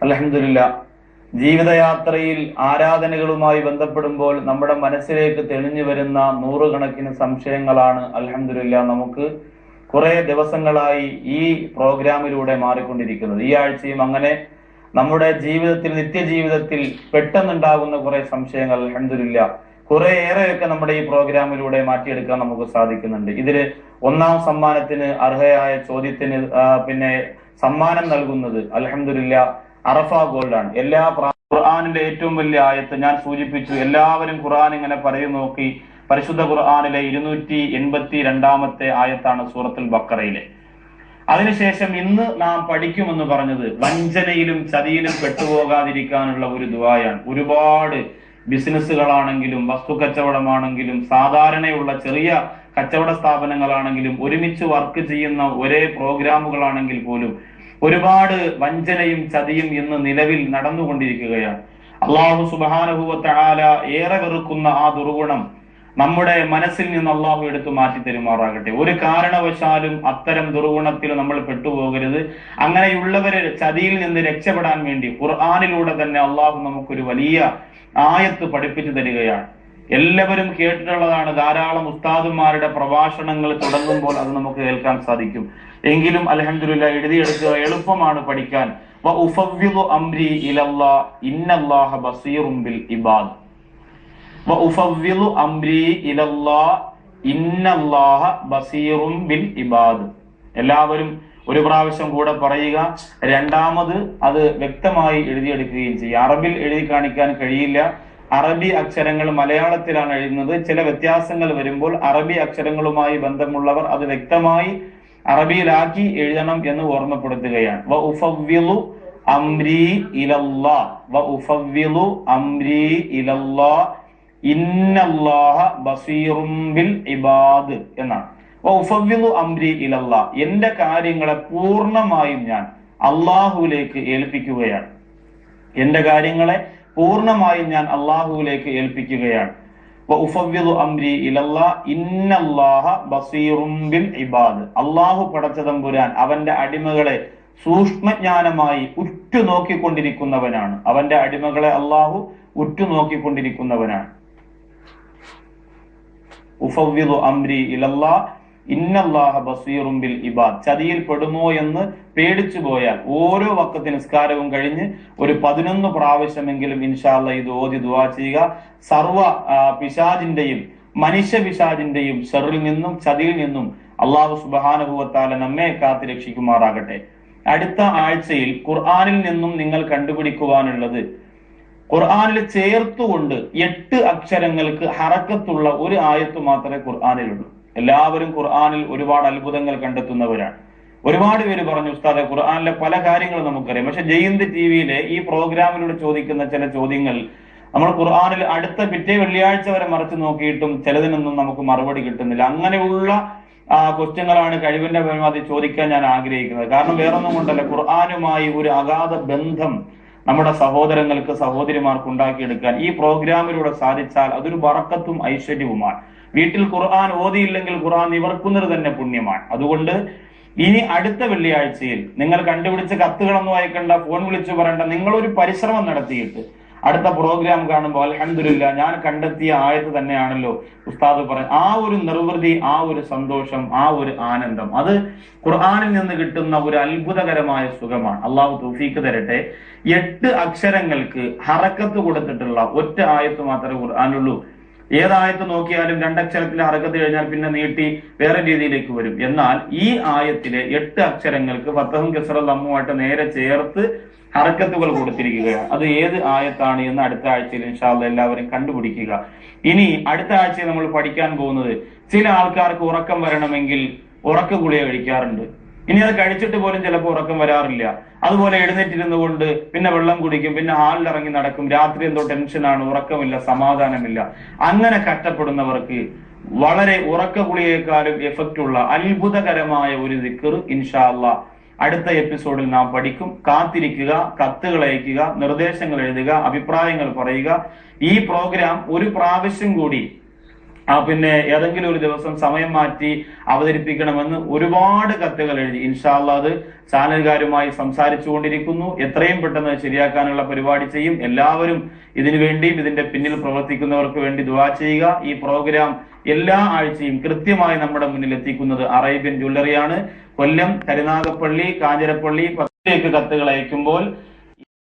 അൽഹംദുലില്ലാ, ജീവിതയാത്രയിൽ ആരാധനകളുമായി ബന്ധപ്പെടുമ്പോൾ നമ്മുടെ മനസ്സിലേക്ക് തെളിഞ്ഞു വരുന്ന നൂറുകണക്കിന് സംശയങ്ങളാണ് അൽഹംദുലില്ലാ നമുക്ക് കുറെ ദിവസങ്ങളായി ഈ പ്രോഗ്രാമിലൂടെ മാറിക്കൊണ്ടിരിക്കുന്നത്. ഈ ആഴ്ചയും അങ്ങനെ നമ്മുടെ ജീവിതത്തിൽ, നിത്യജീവിതത്തിൽ പെട്ടെന്നുണ്ടാകുന്ന കുറെ സംശയങ്ങൾ അൽഹംദുലില്ലാ കുറെ ഏറെയൊക്കെ നമ്മുടെ ഈ പ്രോഗ്രാമിലൂടെ മാറ്റിയെടുക്കാൻ നമുക്ക് സാധിക്കുന്നുണ്ട്. ഇതില് ഒന്നാം സമ്മാനത്തിന് അർഹയായ ചോദ്യത്തിന് പിന്നെ സമ്മാനം നൽകുന്നത് അൽഹംദുലില്ലാ അറഫ ഗോൾഡ് ആണ്. ഖുർആനിന്റെ ഏറ്റവും വലിയ ആയത്ത് ഞാൻ സൂചിപ്പിച്ചു. എല്ലാവരും ഖുർആൻ ഇങ്ങനെ പറയും നോക്കി. പരിശുദ്ധ ഖുർആനിലെ 282 ആയത്താണ് സൂറത്തുൽ ബഖറയിലെ. അതിനുശേഷം ഇന്ന് നാം പഠിക്കുമെന്ന് പറഞ്ഞത് വഞ്ചനയിലും ചതിയിലും പെട്ടുപോകാതിരിക്കാനുള്ള ഒരു ദുആയാണ്. ഒരുപാട് ബിസിനസ്സുകളാണെങ്കിലും വസ്തു കച്ചവടമാണെങ്കിലും സാധാരണയുള്ള ചെറിയ കച്ചവട സ്ഥാപനങ്ങളാണെങ്കിലും ഒരുമിച്ച് വർക്ക് ചെയ്യുന്ന ഒരേ പ്രോഗ്രാമുകളാണെങ്കിൽ പോലും ഒരുപാട് വഞ്ചനയും ചതിയും ഇന്ന് നിലവിൽ നടന്നുകൊണ്ടിരിക്കുകയാണ്. അള്ളാഹു സുബ്ഹാനഹു വ തആല ഏറെ വെറുക്കുന്ന ആ ദുർഗുണം നമ്മുടെ മനസ്സിൽ നിന്ന് അള്ളാഹു എടുത്തു മാറ്റി തരുമാറാകട്ടെ. ഒരു കാരണവശാലും അത്തരം ദുർഗുണത്തിൽ നമ്മൾ പെട്ടുപോകരുത്. അങ്ങനെയുള്ളവരെ ചതിയിൽ നിന്ന് രക്ഷപ്പെടാൻ വേണ്ടി ഖുർആനിലൂടെ തന്നെ അള്ളാഹു നമുക്കൊരു വലിയ ആയത്ത് പഠിപ്പിച്ചു തരികയാണ്. എല്ലാവരും കേട്ടിട്ടുള്ളതാണ്. ധാരാളം ഉസ്താദുമാരുടെ പ്രഭാഷണങ്ങൾ തുടങ്ങുമ്പോൾ അത് നമുക്ക് കേൾക്കാൻ സാധിക്കും. എങ്കിലും അൽഹംദുലില്ലാ എഴുതിയെടുക്കുക എളുപ്പമാണ് പഠിക്കാൻ. വ ഉഫവ്വിദു അംരി ഇലല്ലാഹ് ഇന്നല്ലാഹ ബസീറും ബിൽ ഇബാദ്. വ ഉഫവ്വിദു അംരി ഇലല്ലാഹ് ഇന്നല്ലാഹ ബസീറും ബിൽ ഇബാദ്. എല്ലാവരും ഒരു പ്രാവശ്യം കൂടെ പറയുക. രണ്ടാമത് അത് വ്യക്തമായി എഴുതിയെടുക്കുകയും ചെയ്യുക. അറബിൽ എഴുതി കാണിക്കാൻ കഴിയില്ല. അറബി അക്ഷരങ്ങൾ മലയാളത്തിലാണ് എഴുതുന്നത്. ചില വ്യത്യാസങ്ങൾ വരുമ്പോൾ അറബി അക്ഷരങ്ങളുമായി ബന്ധമുള്ളവർ അത് വ്യക്തമായി അറബിയിലാക്കി എഴുതണം എന്ന് ഓർമ്മപ്പെടുത്തുകയാണ്. വ ഉഫവ്വിദു അംരി ഇലല്ലാഹ് വ ഉഫവ്വിദു അംരി ഇലല്ലാഹ് ഇന്നല്ലാഹ ബസീറും ബിൽ ഇബാദ് എന്നാണ്. വ ഉഫവ്വിദു അംരി ഇലല്ലാഹ്, എന്റെ കാര്യങ്ങളെ പൂർണ്ണമായും ഞാൻ അള്ളാഹുവിലേക്ക് ഏൽപ്പിക്കുകയാണ്. എന്റെ കാര്യങ്ങളെ പൂർണ്ണമായും ഞാൻ അള്ളാഹുവിലേക്ക് ഏൽപ്പിക്കുകയാണ്. വ ഉഫവ്വിദു അംരി ഇലല്ലാഹ് ഇന്നല്ലാഹ ബസീറും ബിൽ ഇബാദ്. അള്ളാഹു പടച്ചതമ്പുരാൻ അവന്റെ അടിമകളെ സൂക്ഷ്മജ്ഞാനമായി ഉറ്റുനോക്കിക്കൊണ്ടിരിക്കുന്നവനാണ്. അവന്റെ അടിമകളെ അള്ളാഹു ഉറ്റുനോക്കിക്കൊണ്ടിരിക്കുന്നവനാണ്. ഉഫവ്വിദു അംരി ഇലല്ലാഹ് ഇന്നല്ലാഹ ബസീറും ബിൽ ഇബാദ്. ചതിയിൽ പെടുമോ എന്ന് പേടിച്ചു പോയാൽ ഓരോ വഖത്ത് നിസ്കാരവും കഴിഞ്ഞ് ഒരു 11 പ്രാവശ്യമെങ്കിലും ഇൻഷാ അല്ലാഹ് ഇത് ഓതി ദുആ ചെയ്യുക. സർവ പിശാചിന്റെയും മനുഷ്യ പിശാചിന്റെയും ശർറിൽ നിന്നും ചതിയിൽ നിന്നും അല്ലാഹു സുബ്ഹാനഹു വ തആല നമ്മെ കാത്ത് രക്ഷിക്കുമാറാകട്ടെ. അടുത്ത ആഴ്ചയിൽ ഖുർആനിൽ നിന്നും നിങ്ങൾ കണ്ടുപിടിക്കുവാനുള്ളത്, ഖുർആനിൽ ചേർത്തുകൊണ്ട് 8 അക്ഷരങ്ങൾക്ക് ഹറക്കത്തുള്ള ഒരു ആയത്ത് മാത്രമേ ഖുർആനിലുള്ളൂ. എല്ലാവരും ഖുർആനിൽ ഒരുപാട് അത്ഭുതങ്ങൾ കണ്ടെത്തുന്നവരാണ്. ഒരുപാട് പേര് പറഞ്ഞു ഉസ്താദെ ഖുർആനിലെ പല കാര്യങ്ങളും നമുക്കറിയാം, പക്ഷെ ജയ്ഹിന്ദ് ടിവിയിലെ ഈ പ്രോഗ്രാമിലൂടെ ചോദിക്കുന്ന ചില ചോദ്യങ്ങൾ നമ്മൾ ഖുർആനിൽ അടുത്ത പിറ്റേ വെള്ളിയാഴ്ച വരെ മറിച്ച് നോക്കിയിട്ടും ചിലതിനൊന്നും നമുക്ക് മറുപടി കിട്ടുന്നില്ല. അങ്ങനെയുള്ള ക്വസ്റ്റ്യങ്ങളാണ് കഴിവിന്റെ പരമാവധി ചോദിക്കാൻ ഞാൻ ആഗ്രഹിക്കുന്നത്. കാരണം വേറൊന്നും കൊണ്ടല്ല, ഖുർആനുമായി ഒരു അഗാധ ബന്ധം നമ്മുടെ സഹോദരങ്ങൾക്ക് സഹോദരിമാർക്ക് ഉണ്ടാക്കിയെടുക്കാൻ ഈ പ്രോഗ്രാമിലൂടെ സാധിച്ചാൽ അതൊരു ബറക്കത്തും ഐശ്വര്യവുമാണ്. വീട്ടിൽ ഖുർആൻ ഓതിയില്ലെങ്കിൽ ഖുർആൻ നിവർക്കുന്നത് തന്നെ പുണ്യമാണ്. അതുകൊണ്ട് ഇനി അടുത്ത വെള്ളിയാഴ്ചയിൽ നിങ്ങൾ കണ്ടുപിടിച്ച കത്തുകളൊന്നും അയക്കണ്ട, ഫോൺ വിളിച്ചു പറയണ്ട. നിങ്ങളൊരു പരിശ്രമം നടത്തിയിട്ട് അടുത്ത പ്രോഗ്രാം കാണുമ്പോൾ അൽഹംദുലില്ലാ ഞാൻ കണ്ടെത്തിയ ആയത്ത് തന്നെയാണല്ലോ ഉസ്താദ് പറഞ്ഞു, ആ ഒരു നിർവൃതി, ആ ഒരു സന്തോഷം, ആ ഒരു ആനന്ദം, അത് ഖുർആനിൽ നിന്ന് കിട്ടുന്ന ഒരു അത്ഭുതകരമായ സുഖമാണ്. അള്ളാഹു തൗഫീഖ് തരട്ടെ. 8 അക്ഷരങ്ങൾക്ക് ഹറക്കത്ത് കൊടുത്തിട്ടുള്ള ഒറ്റ ആയത്ത് മാത്രമേ ഖുർആനിലുള്ളൂ. ഏതായത്ത് നോക്കിയാലും 2 അക്ഷരത്തിൽ ഹറക്കത്ത് കഴിഞ്ഞാൽ പിന്നെ നീട്ടി വേറെ രീതിയിലേക്ക് വരും. എന്നാൽ ഈ ആയത്തിലെ 8 അക്ഷരങ്ങൾക്ക് ഫത്തഹും കസ്റൽ ലമ്മുമായിട്ട് നേരെ ചേർത്ത് ഹറക്കത്തുകൾ കൊടുത്തിരിക്കുകയാണ്. അത് ഏത് ആയത്താണ് എന്ന് അടുത്ത ആഴ്ചയിൽ ഇൻഷാ അല്ലാഹ് എല്ലാവരും കണ്ടുപിടിക്കുക. ഇനി അടുത്ത ആഴ്ചയിൽ നമ്മൾ പഠിക്കാൻ പോകുന്നത്, ചില ആൾക്കാർക്ക് ഉറക്കം വരണമെങ്കിൽ ഉറക്ക ഗുളിക കഴിക്കാറുണ്ട്. ഇനി അത് കഴിച്ചിട്ട് പോലും ചിലപ്പോൾ ഉറക്കം വരാറില്ല. അതുപോലെ എഴുന്നേറ്റിരുന്നു കൊണ്ട് പിന്നെ വെള്ളം കുടിക്കും, പിന്നെ ഹാളിൽ ഇറങ്ങി നടക്കും, രാത്രി എന്തോ ടെൻഷനാണ്, ഉറക്കമില്ല, സമാധാനമില്ല. അങ്ങനെ കഷ്ടപ്പെടുന്നവർക്ക് വളരെ ഉറക്ക ഗുളികയെക്കാളും എഫക്റ്റ് ഉള്ള അത്ഭുതകരമായ ഒരു ദിക്ർ ഇൻഷാ അല്ലാഹ് അടുത്ത എപ്പിസോഡിൽ നാം പഠിക്കും. കാത്തിരിക്കുക, കത്തുകൾ അയക്കുക, നിർദ്ദേശങ്ങൾ എഴുതുക, അഭിപ്രായങ്ങൾ പറയുക. ഈ പ്രോഗ്രാം ഒരു പ്രാവശ്യം കൂടി പിന്നെ ഏതെങ്കിലും ഒരു ദിവസം സമയം മാറ്റി അവതരിപ്പിക്കണമെന്ന് ഒരുപാട് കത്തുകൾ എഴുതി. ഇൻഷാ അല്ലാഹ് അത് ചാനലുകാരുമായി സംസാരിച്ചു കൊണ്ടിരിക്കുന്നു. എത്രയും പെട്ടെന്ന് ശരിയാക്കാനുള്ള പരിപാടി ചെയ്യും. എല്ലാവരും ഇതിനു വേണ്ടിയും ഇതിന്റെ പിന്നിൽ പ്രവർത്തിക്കുന്നവർക്ക് വേണ്ടി ദുആ ചെയ്യുക. ഈ പ്രോഗ്രാം എല്ലാ ആഴ്ചയും കൃത്യമായി നമ്മുടെ മുന്നിൽ എത്തിക്കുന്നത് അറേബ്യൻ ജ്വല്ലറിയാണ്. കൊല്ലം, കരുനാഗപ്പള്ളി, കാഞ്ഞിരപ്പള്ളി, പത്തേക്ക് കത്തുകൾ അയക്കുമ്പോൾ